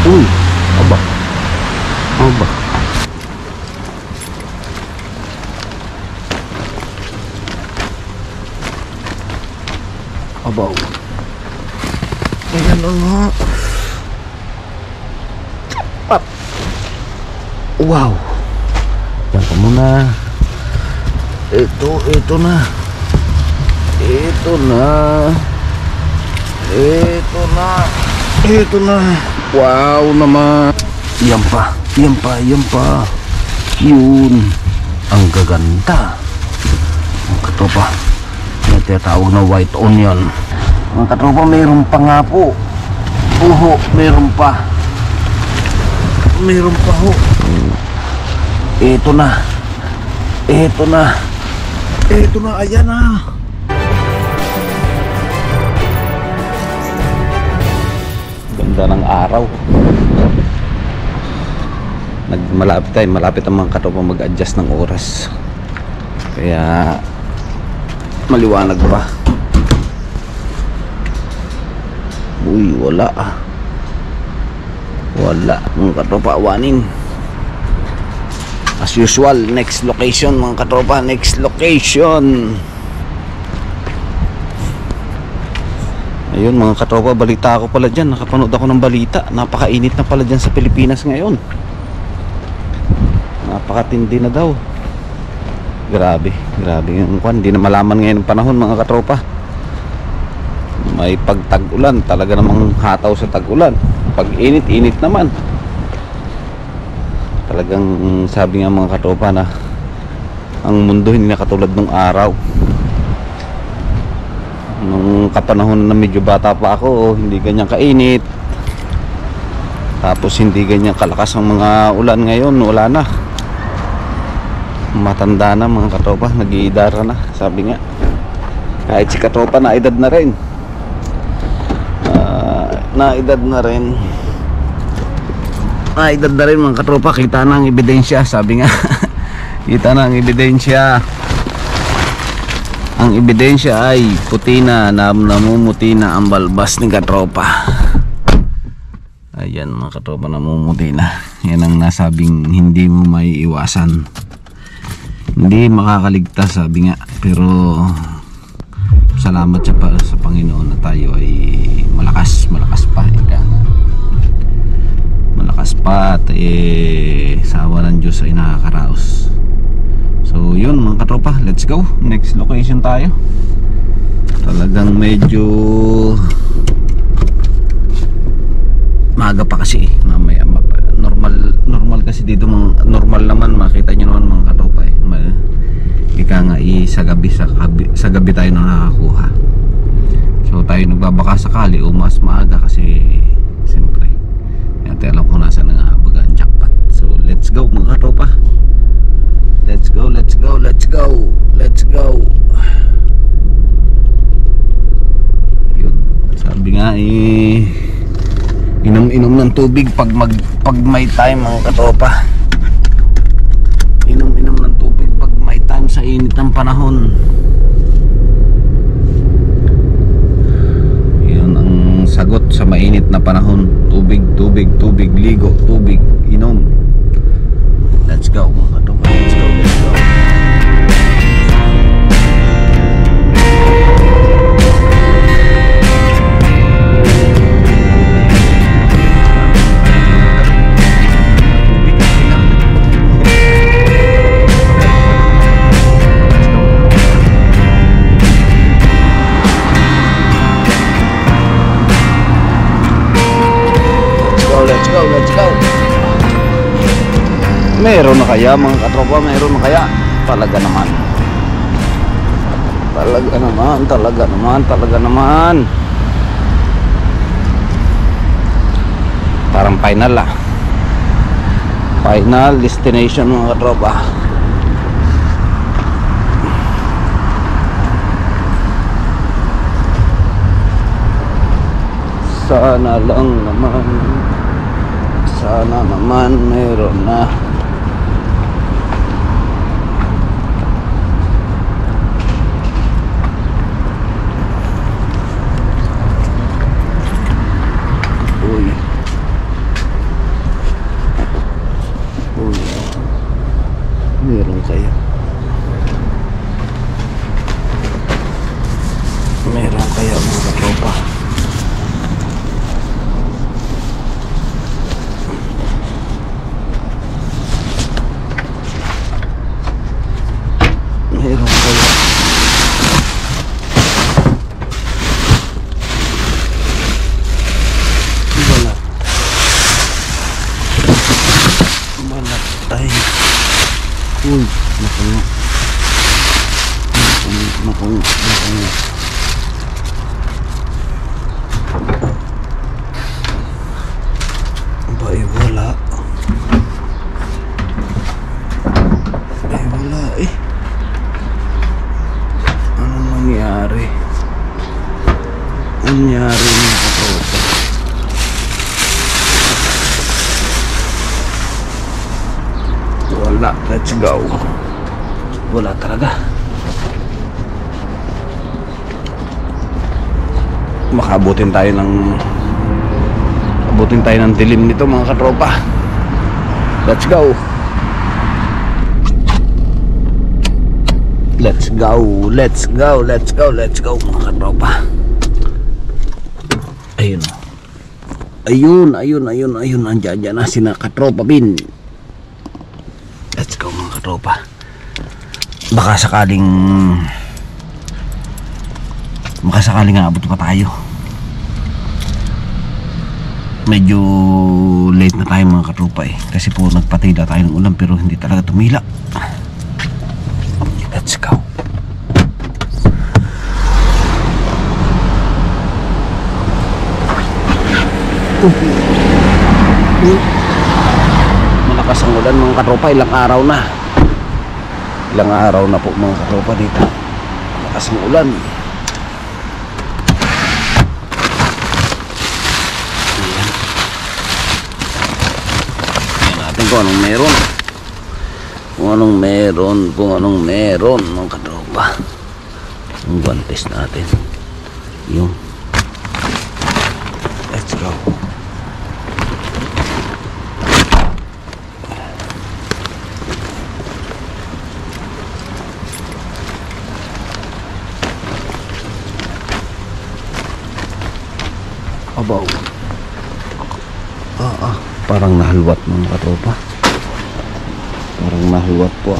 Uy, aba. Aba. Aba. Ayan na nga. Up. Wow. Yan ka muna. Ito na. Ito na. Ito na. Ito na. Wow naman. Yan pa. Yan pa. Yan pa. Yun. Ang gaganda. Ang katropa. Yung tinatawag na white onion. Ang katropa, mayroon pa nga po. Oho, mayroon pa. Mayroon pa ho. Ito na. Ito na. Ito na. Ayan na. Ganda ng araw. Malapit ang mga katropa mag-adjust ng oras. Kaya maliwanag pa. Uy, wala ah. Wala mga katropa, awanin. As usual, next location mga katropa, next location. Ayun mga katropa, balita ako pala dyan. Nakapanood ako ng balita. Napakainit na pala dyan sa Pilipinas ngayon. Napakatindi na daw. Grabe, grabe yung kwan. Hindi na malaman ngayon ng panahon mga katropa. May pagtag-ulan, talaga namang hataw sa tag-ulan. Pag init naman. Talagang sabi nga mga katropa na ang mundo hindi na katulad nung araw. Nung kapanahon na medyo bata pa ako, hindi ganyan kainit. Tapos hindi ganyan kalakas ang mga ulan ngayon, wala na. Matanda na mga katropa, nag-iidara na, sabi nga. Kahit si katropa na edad na rin. Naedad na rin mga katropa. Kita na ang ebidensya, sabi nga. Kita na ang ebidensya. Ang ebidensya ay puti na, namumuti na ang balbas ni katropa. Ayan mga katropa, namumuti na. Yan ang nasabing hindi mo may iwasan. Hindi makakaligtas, sabi nga. Pero salamat siya pa sa Panginoon na tayo ay malakas pa. Malakas pa at sa awa ng Diyos ay nakakaraos. So yun mga katropa, let's go. Next location tayo. Talagang medyo maaga pa kasi. Mamaya normal kasi dito, normal naman makita nyo naman mga katropa ika nga sa gabi tayo nakakakuha. So tayo nagbabaka sakali o mas maaga kasi siyempre natin alam kung nasa nga baga ang jackpot. So let's go mga katropa. Let's go. Yun, sabi nga inom ng tubig pag may time mga katropa. Inom ng tubig pag may time sa init ng panahon. Yun ang sagot sa mainit na panahon. Tubig, ligo, tubig, inom. Let's go mga katropa, let's go. Let's go. Meron na kaya mga katropa, meron na kaya? Talaga naman. Parang final final destination mga katropa. Sana naman meron na. Uy, wala. Let's go. Wala talaga. Makabutin tayo ng dilim nito mga katropa. Let's go. Let's go. Let's go. Let's go. Let's go mga katropa. Ayun. Ayun. Andiyan na sina katropa bin. Let's go mga katropa. Baka sakaling abot pa tayo. Medyo late na tayo mga katropa kasi po nagpatida tayo ng ulan pero hindi talaga tumila. Let's go. Malakas ang ulan mga katropa. Ilang araw na po mga katropa dito. Malakas ang ulan. Kung anong meron mga katropa. Yung guantes natin yung let's go. Abaw. Parang nahalwat mga katropa. Parang nahalwat po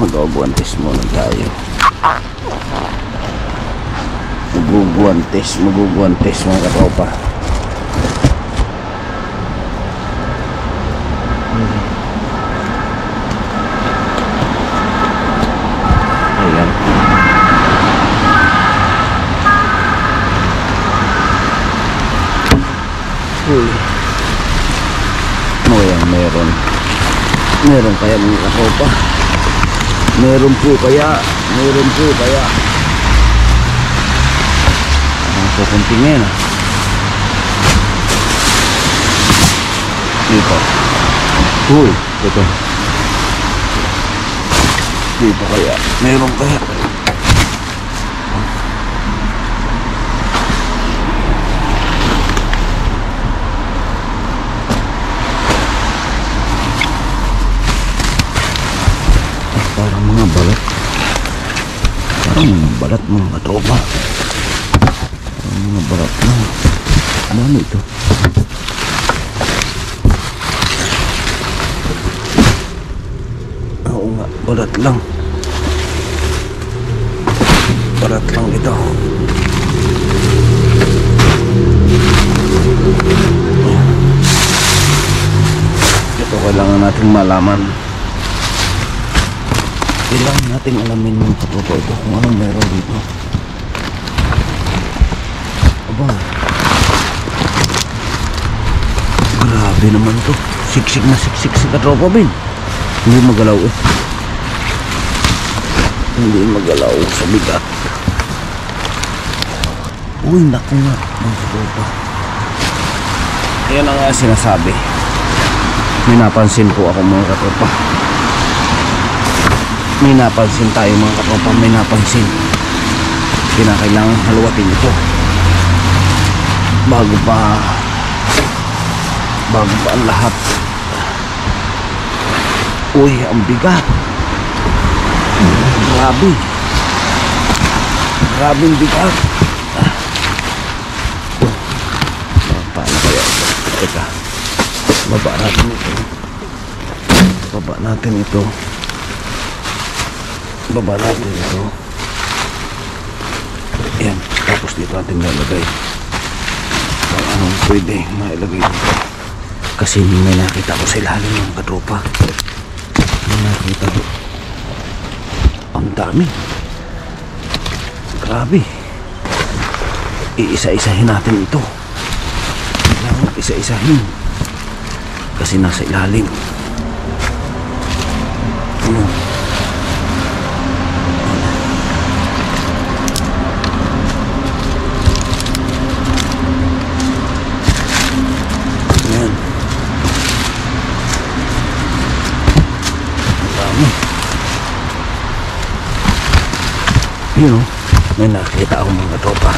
Magbubuantes muna tayo. Magbubuantes mga katropa. Ayan. Uy. Meron kaya mga katropa. Meron po kaya ang pupuntingin dito. Uy, dito kaya meron kaya. Parang mga balat mga katropa. Parang mga balat na. Ano ito? Oo nga, balat lang ito. Ito kailangan nating malaman. Kailangan natin alamin mga katropa ito kung anong meron dito. Aba, grabe naman to. Siksik si katropa bin. Hindi magalaw Hindi magalaw sa bigat. Uy, naku nga mga katropa. Yan ang nga sinasabi. May napansin po ako mga katropa. May napansin tayo mga katropa. May napansin. Kinakailangan haluwatin ito bago pa ang lahat. Uy, ang bigat. Grabing bigat. Paano kaya ito? Teka, baba natin ito. Yan, tapos dito natin lalagay kung anong pwede mailagay dito. Kasi may nakita ko sa ilalim ng katropa. May nakita ko. Ang dami. Grabe. Iisa-isahin natin ito. Kailangan isa-isahin. Kasi nasa ilalim. Ano? Ayan. Yun o, may nakita ako mga katropa.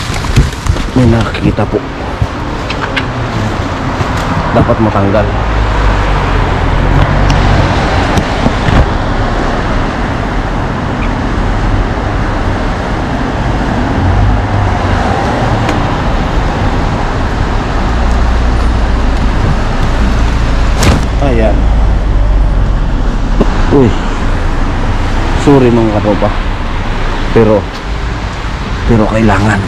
May nakita po. Dapat matanggal. Ayan. Uy, sorry mga katropa, pero kailangan.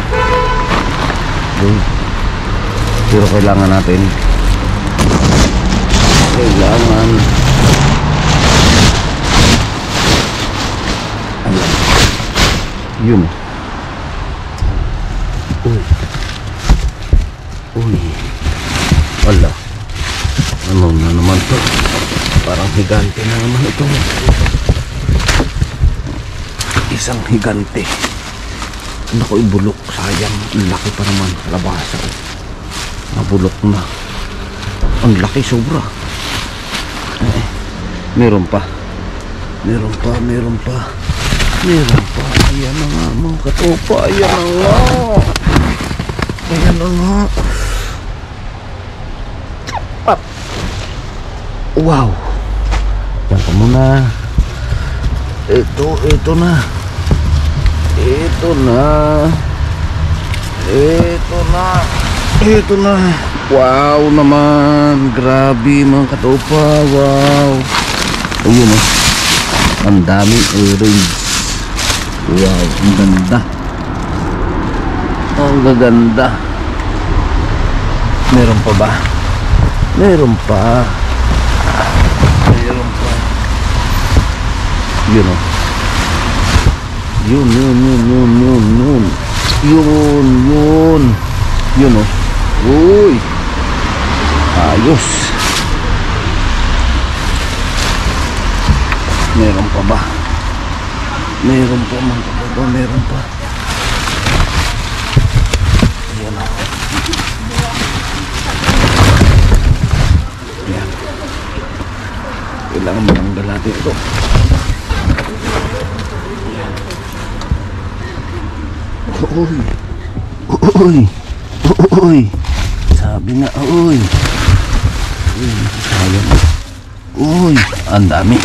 Uy, pero kailangan natin. Kailangan. Ayan. Yun. Uy. Uy. Wala. Ano na naman to? Parang higante na naman ito. Isang higante. Naku, ibulok. Sayang. Ang laki pa naman. Kalabasa. Nabulok na. Ang laki sobra. Meron pa. Meron pa. Meron pa. Meron pa. Ayan na nga mga katropa. Ayan na nga. Ayan na nga. Up. Wow. Yan ka muna. Ito na. Ito na. Ito na. Ito na. Wow naman. Grabe mga katopa. Wow. Ayun oh. Ang daming orange. Wow. Ang ganda. Ang gaganda. Meron pa ba? Meron pa. Meron pa. Yun oh. Yun. Yun oh. Uy. Ayos. Meron pa ba? Meron pa mga kapatid. Meron pa. Yan o. Yan. Kailangan mananggal natin ito. Yan. Uy. Uy. Uy. Sabi nga, uy. Uy, sayang. Uy, ang dami.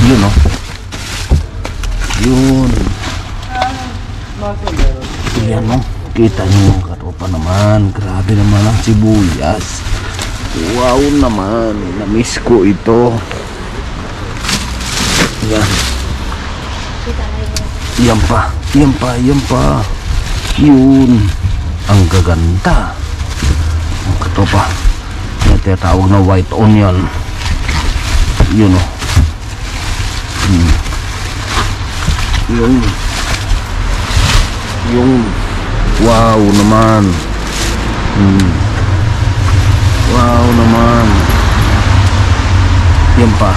Yun o. Yun. Yan o. Kita nyo yung katropa naman. Grabe naman ang sibuyas. Wow naman. Namiss ko ito. Yan. Yan pa. Yan pa. Yan pa. Yun. Ang gaganda. Ang katropa. Yung tinatawag na white onion. Yun o. Yun. Yung wow naman. Wow naman. Yan pa.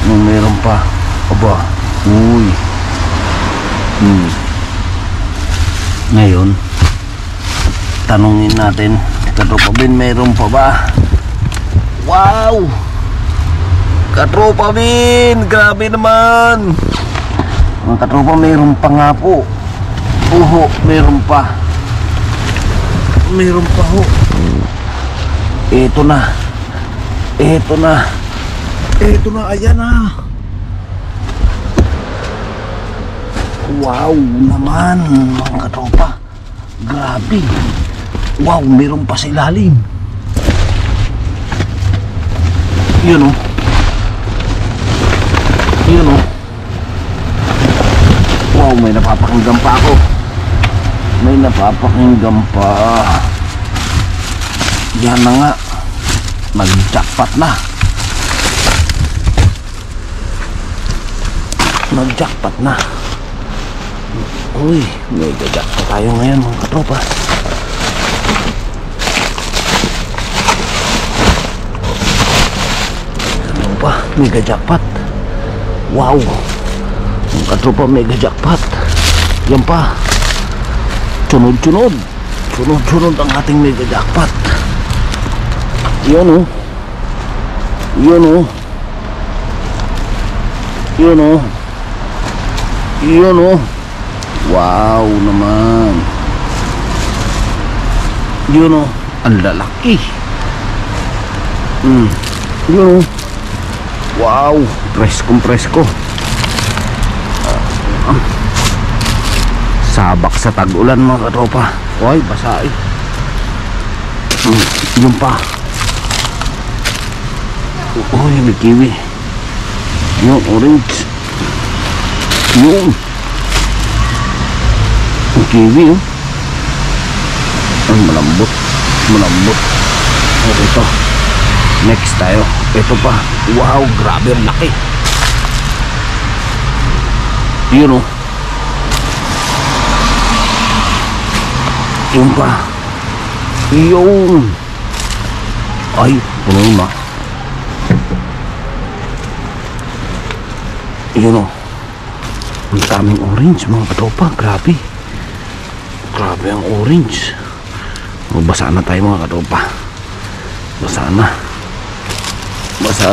Meron pa. Aba. Uy. Ngayon tanungin natin, katropa bin, meron pa ba? Wow! Katropa bin, grabe naman. Ang katropa, meron pa nga po. Oho, meron pa. Meron pa ho. Ito na. Ito na. Ito na, ayan na. Wow naman mga katropa. Grabe. Wow, meron pa sa ilalim. Yun o. Yun o. Wow, may napapakinggan pa ako. May napapakinggan pa. Yan na nga. Nag-jackpot na. Nag-jackpot na. Uy, may jackpot tayo ngayon mga katropa. Ano pa? Mega jackpot. Wow. Mga katropa, mega jackpot. Yan pa. Sunod-sunod. Sunod-sunod ang ating mega jackpot. Yan o. Yan o. Yan o. Yun oh. Wow naman. Yun oh. Ang lalaki. Yun oh. Wow. Presko. Sabak sa tag-ulan mga katropa. Uy, basa eh. Yun pa. Uy, may kiwi. Yung orange. Yun. Ang kiwi oh. Ang malambot. Okay, ito. Next tayo. Ito pa. Wow, grabe ang laki. Yun oh. Yun pa. Yun. Ay, puno na. Yun oh. Ang daming orange mga katropa. Grabe ang orange. Basa na tayo mga katropa. Basa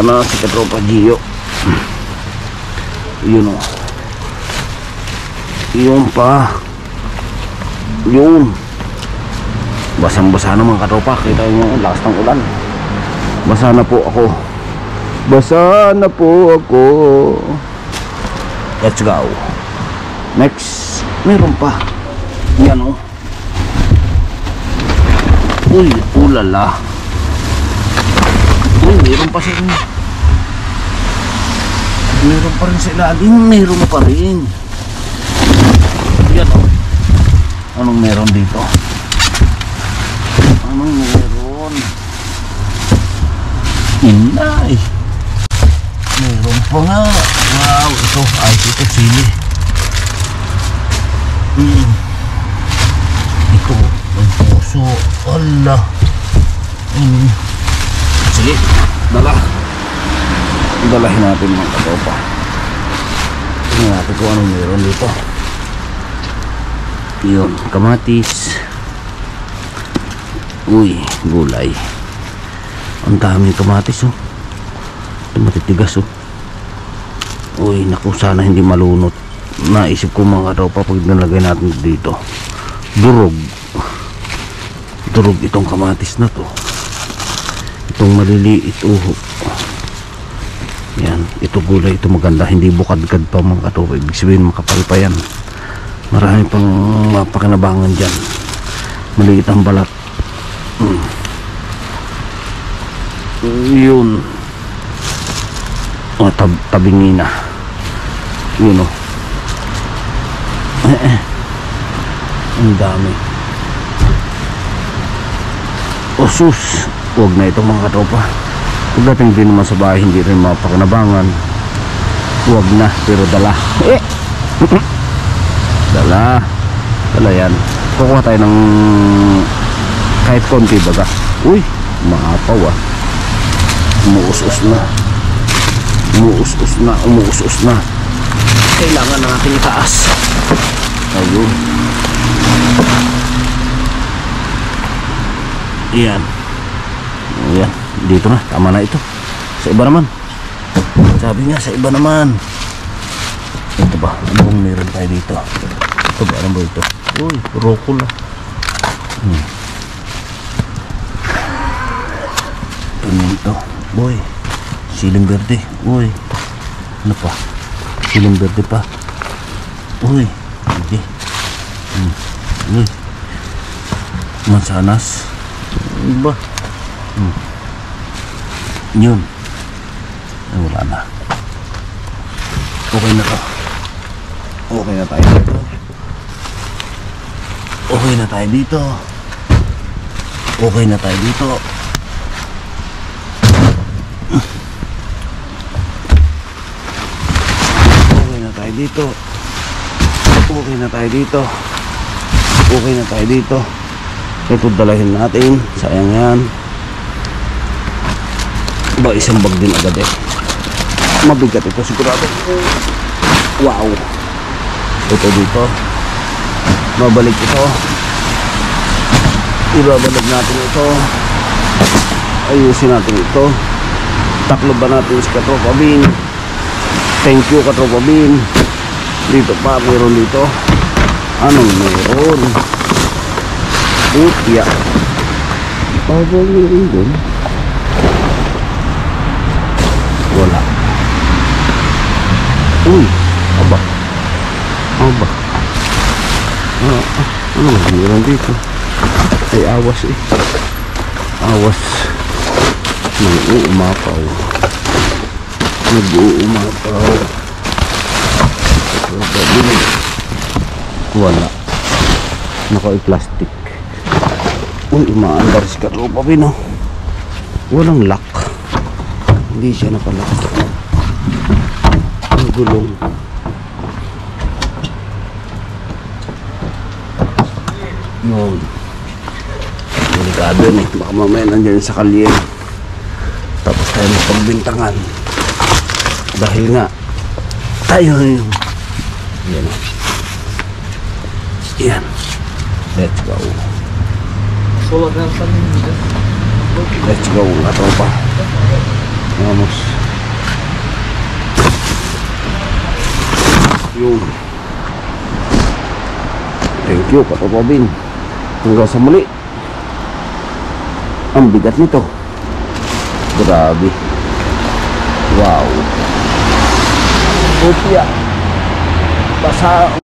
na si katropa Gio. Yun o. Yun pa. Yun. Basang-basa na mga katropa. Kita nyo ang lakas ng ulan. Basa na po ako. Let's go. Next. Meron pa. Yan o. Uy, ulala. Uy, meron pa siya. Meron pa rin sa ilalim. Meron pa rin. Yan o. Anong meron dito? Anong meron? Inay. Meron pa nga. Wow, ito. Ay, ito sili. Ito. Ang puso. Allah. Sige. Dalahin natin mga katropa. Tingnan natin kung anong meron dito. Yun. Kamatis. Uy. Gulay. Ang daming kamatis oh. Ito matitigas oh. Uy. Naku, sana hindi malunot. Naisip ko mga katropa pag nalagay natin dito. Durog itong kamatis na to. Itong maliliit yan, ito gulay, ito maganda, hindi bukadkad pa mga katropa. Ibig sabihin makapal pa yan. Marami pang mapakinabangan dyan. Maliit ang balat. Yun o, tabingina. Yun o. Ang dami. Osus. Huwag na itong mga katropa. Pagdating din naman sa bahay, hindi rin mapakinabangan. Huwag na, pero dala. Dala yan. Kukuha tayo ng kahit konti baga. Uy, maapaw ah. Umuus-us na. Kailangan na natin itaas. Ayun. Yan. Ayan. Dito na. Tama na ito. Sa iba naman. Sabi nga sa iba naman. Ito ba? Ano bang meron tayo dito? Ito ba? Ano ba ito? Uy, rokula. Ano ito? Uy, siling verde. Uy. Ano pa? Siling verde pa. Uy. Hindi. Uy. Mansanas. Iba. Yun. Ay, wala na. Okay na to. Okay na tayo dito. Okay na tayo dito. Okay na tayo dito. Okay na tayo dito. Okay na tayo dito. Okay na tayo dito. Ito dalahin natin. Sayang yan. Ba, isang bag din agad eh. Mabigat ito sigurado. Wow. Ito dito. Babalik ito. Ibabalik natin ito. Ayusin natin ito. Taklo ba natin si Katropa Bin? Thank you Katropa Bin. Dito pa, meron dito. Anong meron? Putya. Pabal meron dun. Wala. Uy, aba. Aba. Ano meron dito? Ay, awas eh. Awas. Nag-uumapaw. Nag-uumapaw. Wala. Naka-plastic. Uy, umaandar si Katropa Pino. Walang lock. Hindi siya nakalock. Ang gulong. Yun. Delikado yun eh. Baka mamaya nandiyan sa kalye. Tapos tayo magpagbintangan. Dahil nga tayo yung yan. Yan. Let's go. Let's go. Katropa. Vamos. Yun. Thank you, Katropa Bin. Hanggang sa muli. Ang bigat nito. Grabe. Wow. Putya. Basa.